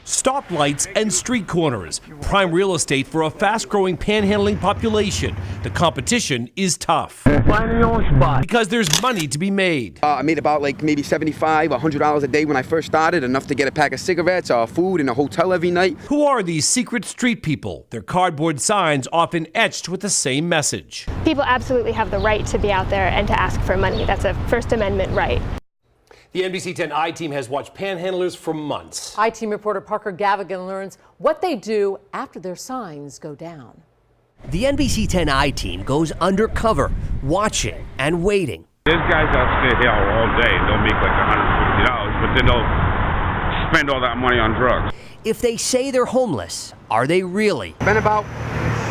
Stoplights and street corners, prime real estate for a fast-growing panhandling population. The competition is tough. Find your own spot. Because there's money to be made. I made about maybe $75, $100 a day when I first started, enough to get a pack of cigarettes, food, and a hotel every night. Who are these secret street people? Their cardboard signs often etched with the same message. People absolutely have the right to be out there and to ask for money. That's a First Amendment right. The NBC 10 I-Team has watched panhandlers for months. I-Team reporter Parker Gavigan learns what they do after their signs go down. The NBC 10 I-Team goes undercover, watching and waiting. There's guys that stay here all day and they'll make like $150, but then they'll spend all that money on drugs. If they say they're homeless, are they really? Been about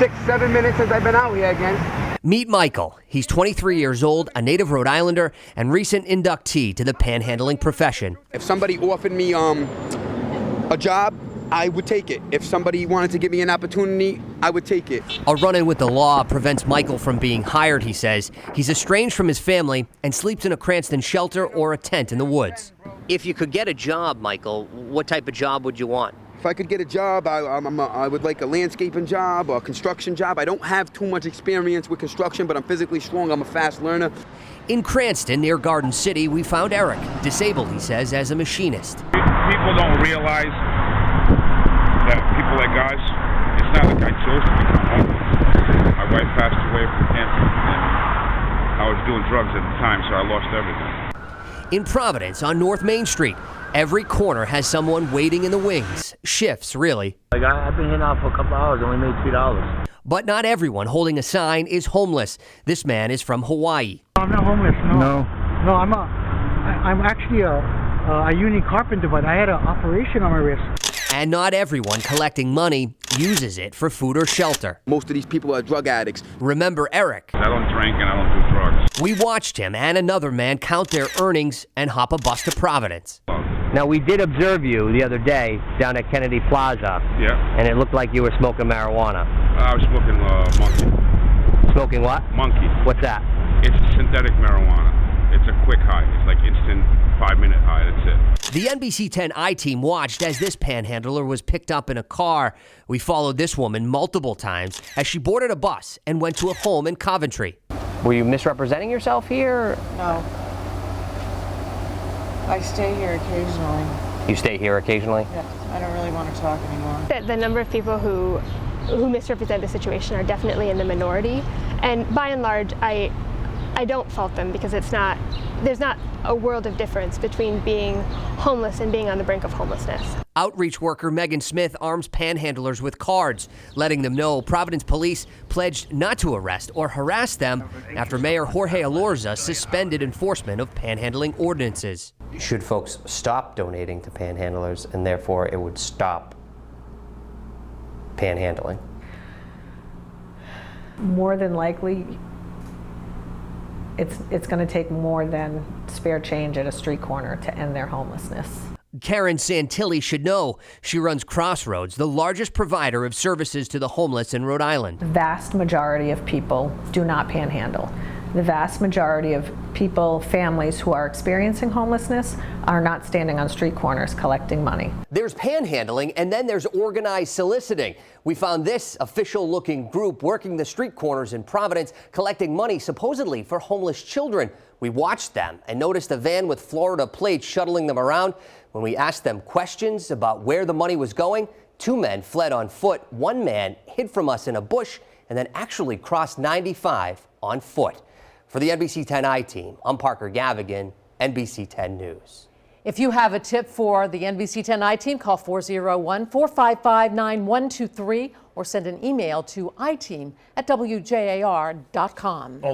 6-7 minutes since I've been out here again. Meet Michael. He's 23 years old, a native Rhode Islander, and recent inductee to the panhandling profession. If somebody offered me a job, I would take it. If somebody wanted to give me an opportunity, I would take it. A run-in with the law prevents Michael from being hired, he says. He's estranged from his family and sleeps in a Cranston shelter or a tent in the woods. If you could get a job, Michael, what type of job would you want? If I could get a job, I would like a landscaping job or a construction job. I don't have too much experience with construction, but I'm physically strong. I'm a fast learner. In Cranston, near Garden City, we found Eric, disabled, he says, as a machinist. People don't realize that people like us, it's not like I chose to become homeless. My wife passed away from cancer, and I was doing drugs at the time, so I lost everything. In Providence, on North Main Street, every corner has someone waiting in the wings. Shifts, really. I've been here now for a couple hours, only made $3. But not everyone holding a sign is homeless. This man is from Hawaii. I'm not homeless, no. No, I'm actually a union carpenter, but I had an operation on my wrist. And not everyone collecting money uses it for food or shelter. Most of these people are drug addicts. Remember Eric. I don't drink and I don't do drugs. We watched him and another man count their earnings and hop a bus to Providence. Now, we did observe you the other day down at Kennedy Plaza. Yeah. And it looked like you were smoking marijuana. I was smoking monkey. Smoking what? Monkey. What's that? It's synthetic marijuana. It's a quick high. It's like instant 5-minute high. That's it. The NBC 10 I-Team watched as this panhandler was picked up in a car. We followed this woman multiple times as she boarded a bus and went to a home in Coventry. Were you misrepresenting yourself here? No. I stay here occasionally. You stay here occasionally? Yeah, I don't really want to talk anymore. The number of people who misrepresent the situation are definitely in the minority, and by and large, I don't fault them because there's not a world of difference between being homeless and being on the brink of homelessness. Outreach worker Megan Smith arms panhandlers with cards, letting them know Providence police pledged not to arrest or harass them after Mayor Jorge Alorza suspended enforcement of panhandling ordinances. Should folks stop donating to panhandlers and therefore it would stop panhandling? More than likely, it's going to take more than spare change at a street corner to end their homelessness. Karen Santilli should know. She runs Crossroads, the largest provider of services to the homeless in Rhode Island. The vast majority of people do not panhandle. The vast majority of people, families who are experiencing homelessness are not standing on street corners collecting money. There's panhandling and then there's organized soliciting. We found this official-looking group working the street corners in Providence, collecting money supposedly for homeless children. We watched them and noticed a van with Florida plates shuttling them around. When we asked them questions about where the money was going, 2 men fled on foot. 1 man hid from us in a bush and then actually crossed 95 on foot. For the NBC 10 I-Team, I'm Parker Gavigan, NBC 10 News. If you have a tip for the NBC 10 I-Team, call 401-455-9123 or send an email to iteam@wjar.com.